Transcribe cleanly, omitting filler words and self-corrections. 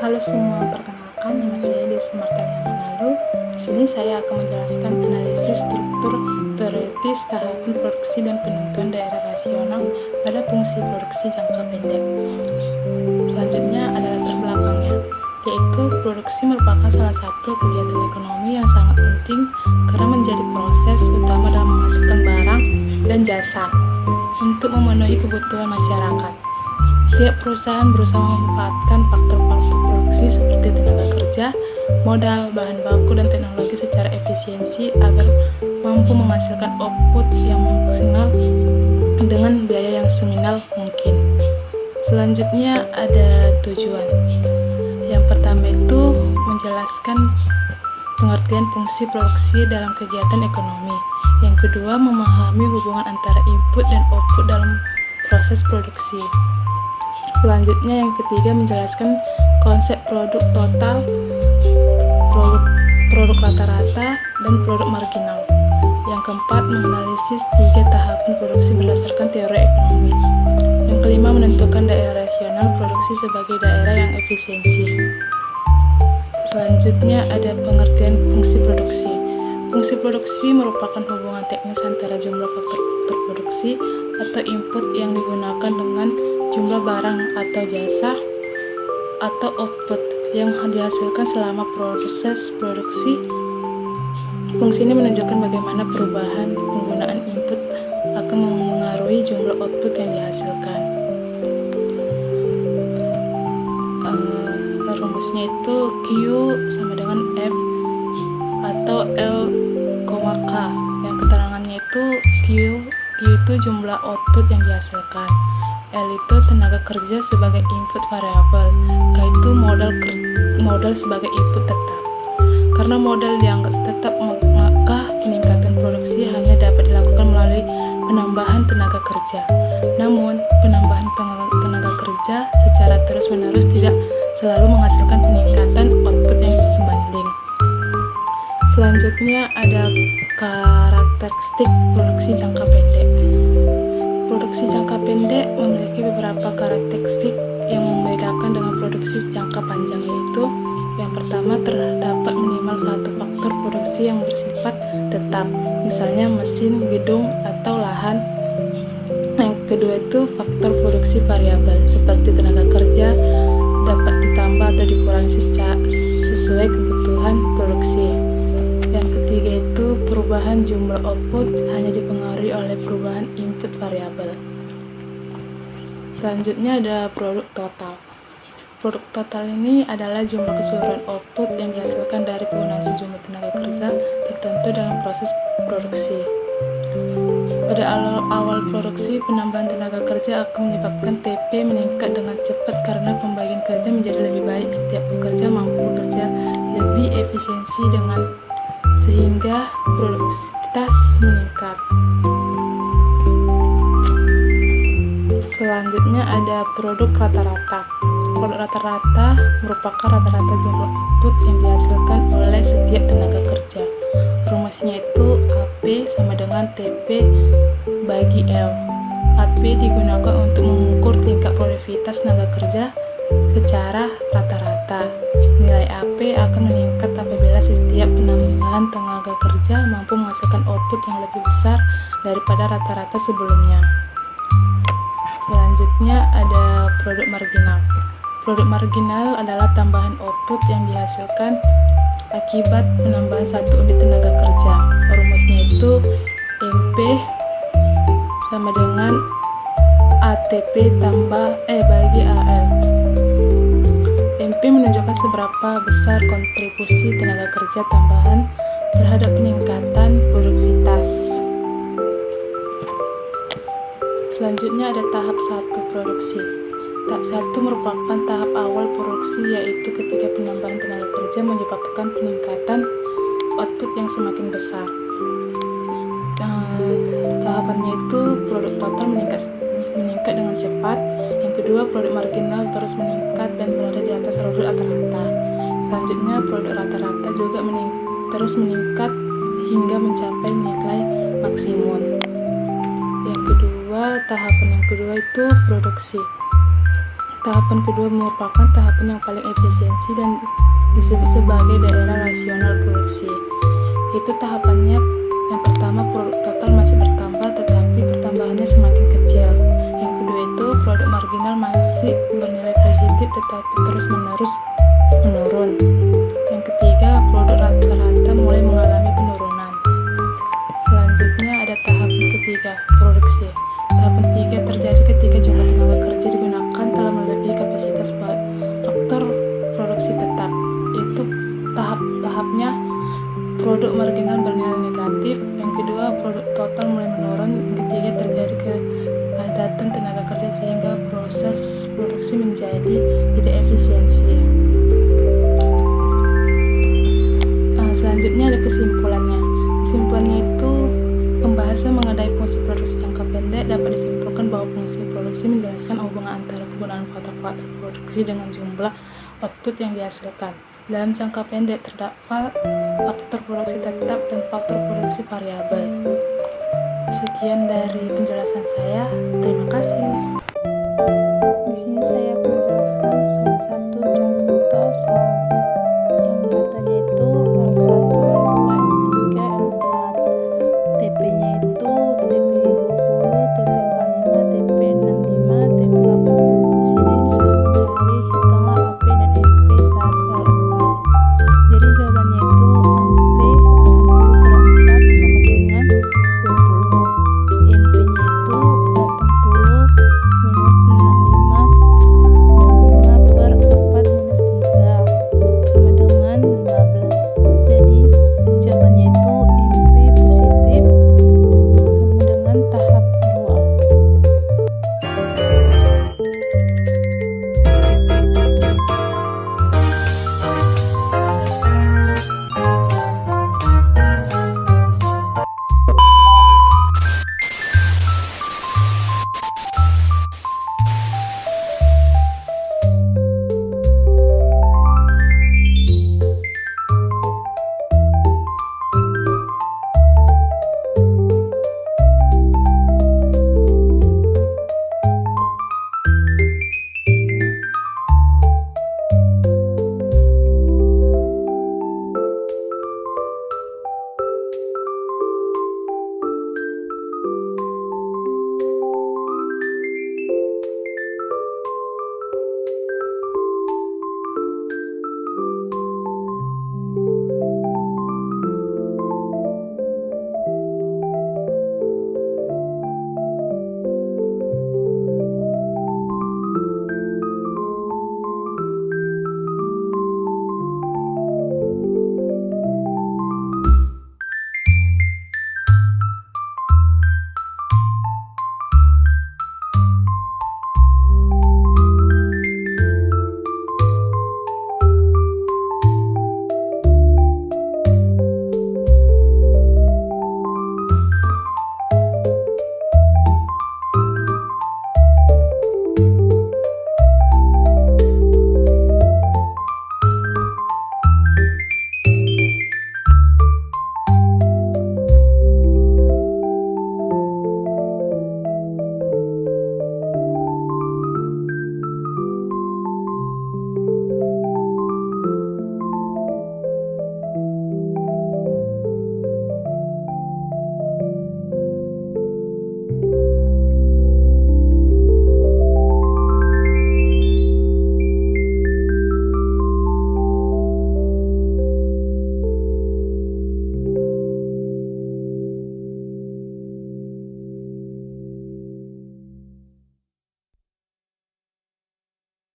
Halo semua, perkenalkan nama saya Desi Martaliana Manalo. Di sini saya akan menjelaskan analisis struktur teoritis tahapan produksi dan penentuan daerah rasional pada fungsi produksi jangka pendek. Selanjutnya adalah latar belakangnya, yaitu produksi merupakan salah satu kegiatan ekonomi yang sangat penting karena menjadi proses utama dalam menghasilkan barang dan jasa untuk memenuhi kebutuhan masyarakat. Setiap perusahaan berusaha memanfaatkan faktor-faktor produksi seperti tenaga kerja, modal, bahan baku, dan teknologi secara efisiensi agar mampu menghasilkan output yang maksimal dengan biaya yang seminimal mungkin. Selanjutnya ada tujuan. Yang pertama itu menjelaskan pengertian fungsi produksi dalam kegiatan ekonomi. Yang kedua, memahami hubungan antara input dan output dalam proses produksi. Selanjutnya yang ketiga menjelaskan konsep produk total, produk rata-rata, dan produk marginal. Yang keempat menganalisis 3 tahapan produksi berdasarkan teori ekonomi. Yang kelima menentukan daerah rasional produksi sebagai daerah yang efisiensi. Selanjutnya ada pengertian fungsi produksi. Fungsi produksi merupakan hubungan teknis antara jumlah faktor produksi atau input yang digunakan dengan jumlah barang atau jasa atau output yang dihasilkan selama proses produksi. Fungsi ini menunjukkan bagaimana perubahan penggunaan input akan memengaruhi jumlah output yang dihasilkan. Rumusnya itu Q sama dengan F atau L, K. Yang keterangannya itu Q itu jumlah output yang dihasilkan, L itu tenaga kerja sebagai input variabel, K itu modal sebagai input tetap. Karena modal dianggap tetap, maka peningkatan produksi hanya dapat dilakukan melalui penambahan tenaga kerja. Namun, penambahan tenaga kerja secara terus-menerus tidak selalu menghasilkan peningkatan output yang sebanding. Selanjutnya ada karakteristik produksi jangka pendek. Produksi jangka pendek memiliki beberapa karakteristik yang membedakan dengan produksi jangka panjang, yaitu yang pertama terdapat minimal satu faktor produksi yang bersifat tetap, misalnya mesin, gedung, atau lahan. Yang kedua itu faktor produksi variabel seperti tenaga kerja dapat ditambah atau dikurangi sesuai kebutuhan produksi. Yang ketiga itu perubahan jumlah output hanya dipengaruhi oleh perubahan input variabel. Selanjutnya ada produk total. Produk total ini adalah jumlah keseluruhan output yang dihasilkan dari penggunaan sejumlah tenaga kerja tertentu dalam proses produksi. Pada awal produksi, penambahan tenaga kerja akan menyebabkan TP meningkat dengan cepat karena pembagian kerja menjadi lebih baik. Setiap pekerja mampu bekerja lebih efisiensi sehingga produktivitas meningkat. Selanjutnya ada produk rata-rata. Produk rata-rata merupakan rata-rata jumlah output yang dihasilkan oleh setiap tenaga kerja. Rumusnya itu AP sama dengan TP bagi L. AP digunakan untuk mengukur tingkat produktivitas tenaga kerja secara rata-rata. Nilai AP akan meningkat apabila setiap penambahan tenaga kerja mampu menghasilkan output yang lebih besar daripada rata-rata sebelumnya. Selanjutnya ada produk marginal. Produk marginal adalah tambahan output yang dihasilkan akibat penambahan satu unit tenaga kerja. Rumusnya itu MP sama dengan ATP bagi AL. MP menunjukkan seberapa besar kontribusi tenaga kerja tambahan terhadap peningkatan produktivitas. Selanjutnya ada tahap 1 produksi. Tahap 1 merupakan tahap awal produksi, yaitu ketika penambahan tenaga kerja menyebabkan peningkatan output yang semakin besar. Tahapannya itu produk total meningkat dengan cepat. Yang kedua, produk marginal terus meningkat dan berada di atas rata-rata. Selanjutnya, produk rata-rata juga terus meningkat hingga mencapai nilai maksimum. Tahapan yang kedua itu produksi. Tahapan kedua merupakan tahapan yang paling efisiensi dan disebut sebagai daerah rasional produksi. Itu tahapannya yang pertama, produk total masih bertambah tetapi pertambahannya semakin kecil. Yang kedua itu produk marginal masih bernilai positif tetapi terus-menerus menurun. Yang ketiga, produk rata-rata mulai mengalami penurunan. Selanjutnya ada tahapan ketiga, produksi. Tahapan ketiga terjadi ketika jumlah tenaga kerja digunakan telah melebihi kapasitas faktor produksi tetap. Itu tahapnya produk marginal bernilai negatif. Yang kedua, produk total mulai menurun. Yang ketiga, terjadi kepadatan tenaga kerja sehingga proses produksi menjadi tidak efisiensi. Selanjutnya ada kesimpulannya. Kesimpulannya itu pembahasan mengenai fungsi produksi jangka pendek dapat disimpulkan bahwa fungsi produksi menjelaskan hubungan antara penggunaan faktor-faktor produksi dengan jumlah output yang dihasilkan. Dalam jangka pendek terdapat faktor produksi tetap dan faktor produksi variabel. Sekian dari penjelasan saya. Terima kasih. Di sini saya